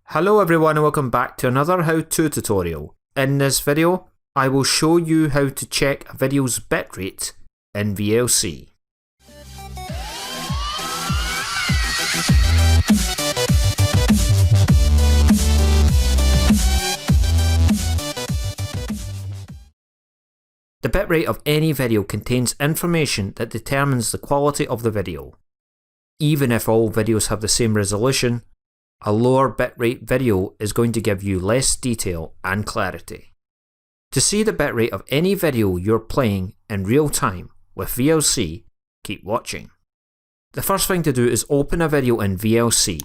Hello everyone and welcome back to another how-to tutorial. In this video, I will show you how to check a video's bitrate in VLC. The bitrate of any video contains information that determines the quality of the video. Even if all videos have the same resolution, a lower bitrate video is going to give you less detail and clarity. To see the bitrate of any video you're playing in real time with VLC, keep watching. The first thing to do is open a video in VLC.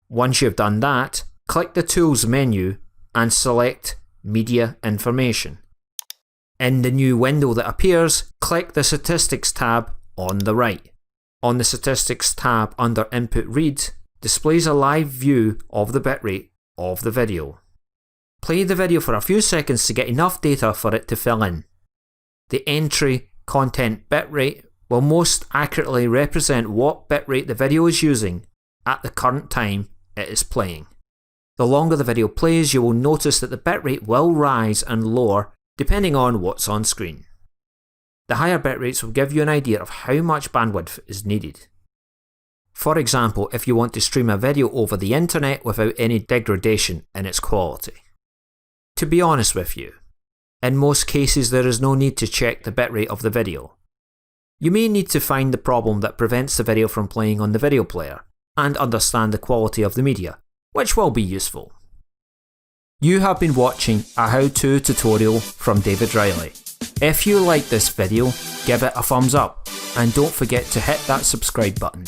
Once you've done that, click the Tools menu and select Media Information. In the new window that appears, click the Statistics tab on the right. On the Statistics tab under Input Read, displays a live view of the bitrate of the video. Play the video for a few seconds to get enough data for it to fill in. The entry Content Bitrate will most accurately represent what bitrate the video is using at the current time it is playing. The longer the video plays, you will notice that the bitrate will rise and lower depending on what's on screen. The higher bitrates will give you an idea of how much bandwidth is needed. For example, if you want to stream a video over the internet without any degradation in its quality. To be honest with you, in most cases there is no need to check the bitrate of the video. You may need to find the problem that prevents the video from playing on the video player and understand the quality of the media, which will be useful. You have been watching a how-to tutorial from David Reilly. If you like this video, give it a thumbs up and don't forget to hit that subscribe button.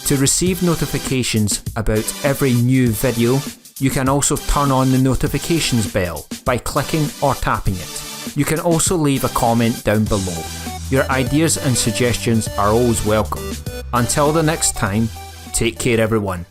To receive notifications about every new video, you can also turn on the notifications bell by clicking or tapping it. You can also leave a comment down below. Your ideas and suggestions are always welcome. Until the next time, take care everyone.